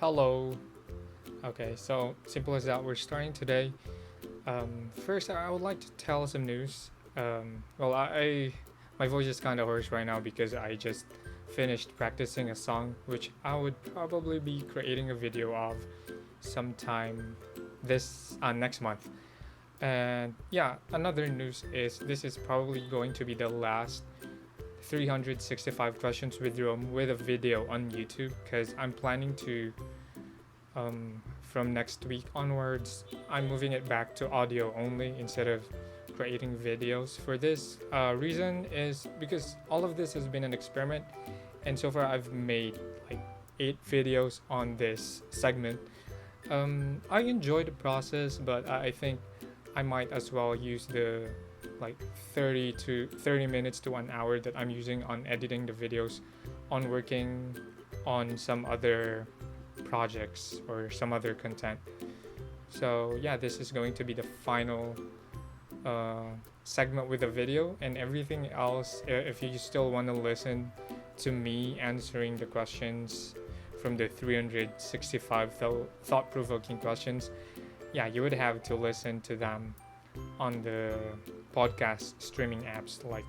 Hello. Okay, so simple as that. We're starting today. First, I would like to tell some news. My voice is kind of hoarse right now because I just finished practicing a song, which I would probably be creating a video of sometime this next month. And yeah, another news is this is probably going to be the last 365 questions with Rome with a video on YouTube because I'm planning to from next week onwards, I'm moving it back to audio only instead of creating videos. For this reason is because all of this has been an experiment, and so far I've made like 8 videos on this segment. I enjoy the process, but I think I might as well use the like 30 minutes to 1 hour that I'm using on editing the videos on working on some other projects or some other content. So yeah, this is going to be the final segment with a video, and everything else, if you still want to listen to me answering the questions from the 365 thought-provoking questions, yeah, you would have to listen to them on the podcast streaming apps like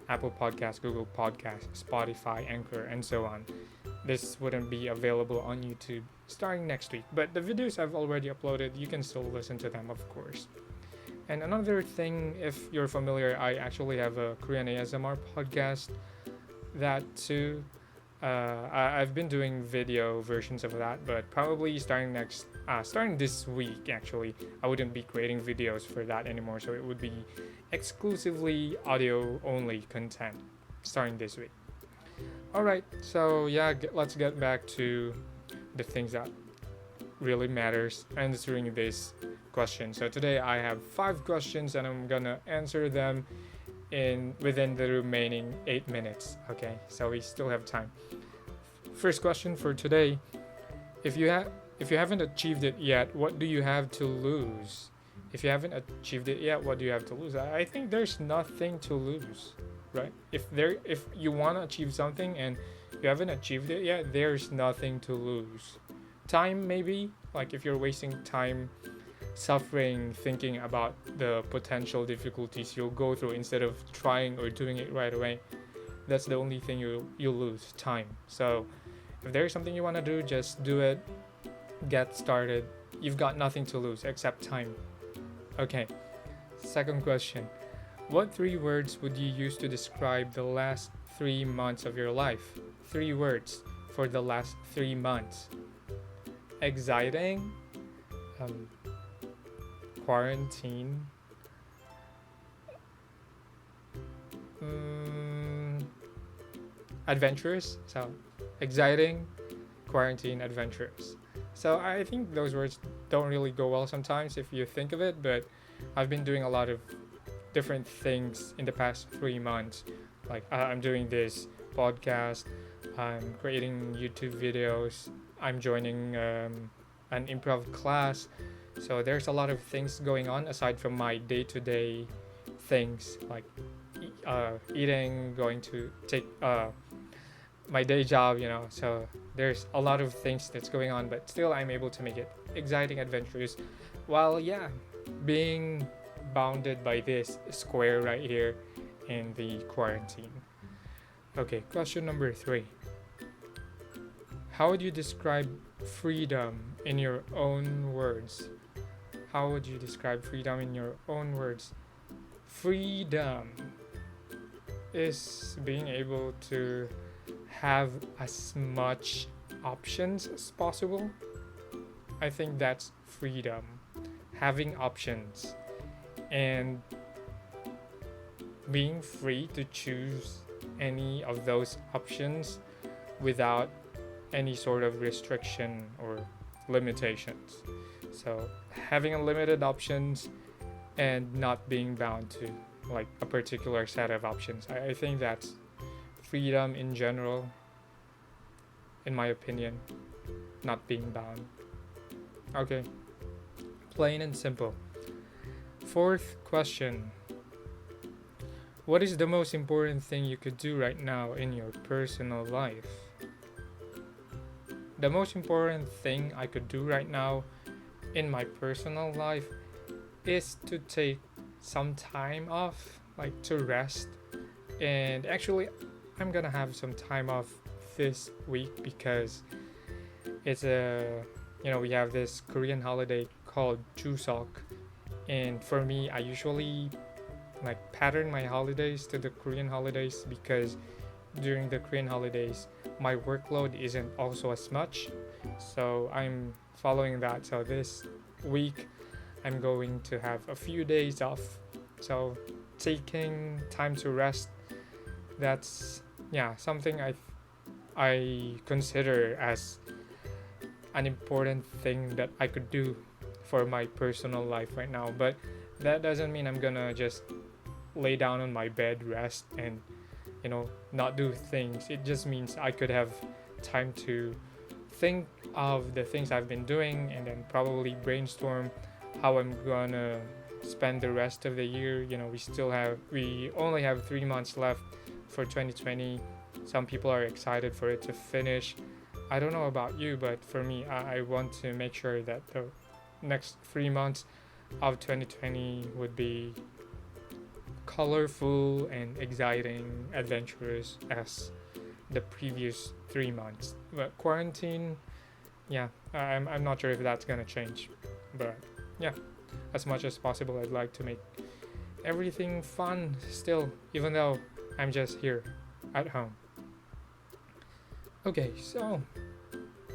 Apple Podcasts, Google Podcasts, Spotify, Anchor, and so on. This wouldn't be available on YouTube starting next week, but the videos I've already uploaded, you can still listen to them, of course. And another thing, if you're familiar, I actually have a Korean ASMR podcast. That too, I've been doing video versions of that, but probably starting this week, actually, I wouldn't be creating videos for that anymore. So it would be exclusively audio only content starting this week. All right, so yeah, let's get back to the things that really matters answering this question. So today I have 5 questions and I'm gonna answer them in within the remaining 8 minutes. Okay, so we still have time. First question for today: if you haven't achieved it yet, what do you have to lose? If you haven't achieved it yet, what do you have to lose? I think there's nothing to lose, right? If you want to achieve something and you haven't achieved it yet, there's nothing to lose. Time maybe, like if you're wasting time suffering thinking about the potential difficulties you'll go through instead of trying or doing it right away, that's the only thing you'll lose, time. So if there's something you want to do, just do it, get started. You've got nothing to lose except time. Okay, second question: what 3 words would you use to describe the last 3 months of your life? 3 words for the last 3 months. Exciting, um, quarantine, adventurous. So, exciting, quarantine, adventurous. So, I think those words don't really go well sometimes if you think of it, but I've been doing a lot of different things in the past 3 months. Like, I'm doing this podcast, I'm creating YouTube videos, I'm joining an improv class. So there's a lot of things going on aside from my day-to-day things like eating, going to take my day job, So there's a lot of things that's going on, but still I'm able to make it exciting, adventurous, while being bounded by this square right here in the quarantine. Okay, question number 3. How would you describe freedom in your own words? How would you describe freedom in your own words? Freedom is being able to have as much options as possible. I think that's freedom. Having options and being free to choose any of those options without any sort of restriction or limitations. So having unlimited options and not being bound to like a particular set of options. I think that's freedom in general, in my opinion, not being bound. Okay, plain and simple. Fourth question: what is the most important thing you could do right now in your personal life? the most important thing I could do right now in my personal life is to take some time off, like to rest. And actually, I'm gonna have some time off this week because it's we have this Korean holiday called Chuseok. And for me, I usually like pattern my holidays to the Korean holidays because during the Korean holidays, my workload isn't also as much. So I'm following that. So this week, I'm going to have a few days off. So taking time to rest, that's something I consider as an important thing that I could do for my personal life right now. But that doesn't mean I'm gonna just lay down on my bed, rest, and not do things. It just means I could have time to think of the things I've been doing and then probably brainstorm how I'm gonna spend the rest of the year. We only have 3 months left for 2020. Some people are excited for it to finish. I don't know about you, but for me, I want to make sure that the next 3 months of 2020 would be colorful and exciting, adventurous as the previous 3 months. But quarantine, I'm not sure if that's gonna change. But as much as possible, I'd like to make everything fun still, even though I'm just here at home. Okay, so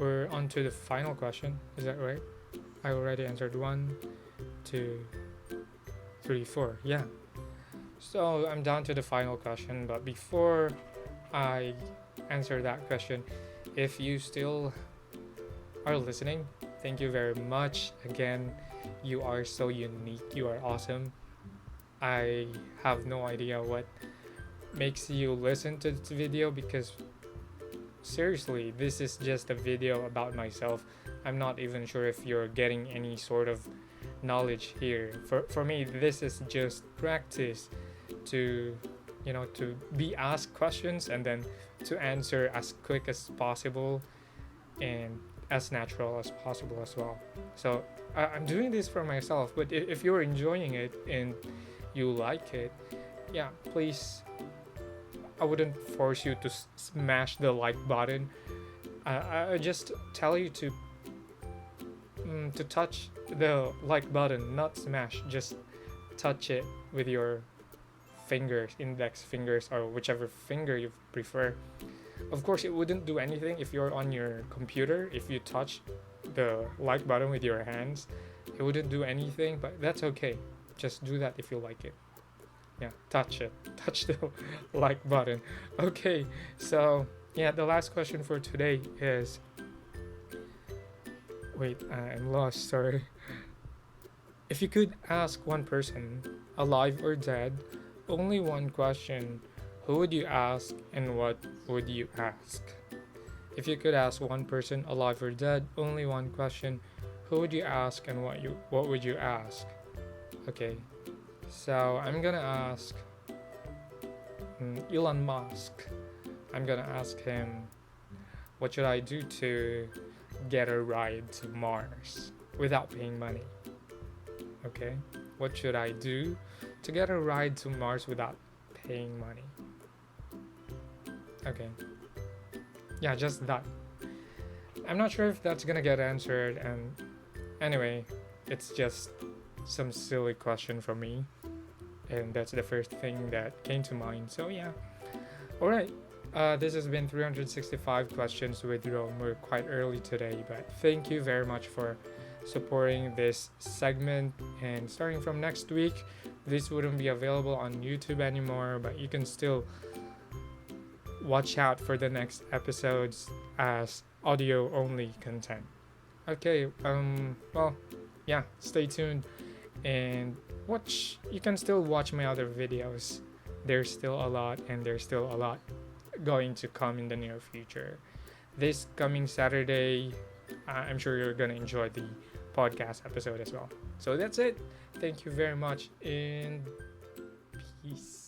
we're on to the final question. Is that right? I already answered 1, 2, 3, 4. Yeah. So I'm down to the final question, but before I answer that question, if you still are listening, thank you very much. Again, you are so unique. You are awesome. I have no idea what makes you listen to this video because seriously, this is just a video about myself. I'm not even sure if you're getting any sort of knowledge here. For me, this is just practice to be asked questions and then to answer as quick as possible and as natural as possible as well. So I'm doing this for myself, but if you're enjoying it and you like it, please, I wouldn't force you to smash the like button. I just tell you to touch the like button, not smash. Just touch it with your fingers, index fingers, or whichever finger you prefer. Of course, it wouldn't do anything if you're on your computer. If you touch the like button with your hands, it wouldn't do anything, but that's okay. Just do that if you like it. Touch it. Touch the like button. Okay, so the last question for today is, wait, I'm lost, sorry. If you could ask one person, alive or dead, only one question, who would you ask and what would you ask? If you could ask one person, alive or dead, only one question, who would you ask and what would you ask? Okay, so I'm gonna ask Elon Musk. I'm gonna ask him, what should I do to get a ride to Mars without paying money? Okay, what should I do to get a ride to Mars without paying money? Okay, just that. I'm not sure if that's gonna get answered, and anyway, it's just some silly question from me, and that's the first thing that came to mind. So alright, this has been 365 questions with Rome. We're quite early today, but thank you very much for supporting this segment. And starting from next week, this wouldn't be available on YouTube anymore, but you can still watch out for the next episodes as audio only content. Okay, stay tuned and you can still watch my other videos. There's still a lot, and there's still a lot going to come in the near future. This coming Saturday, I'm sure you're gonna enjoy the podcast episode as well. So that's it. Thank you very much, and peace.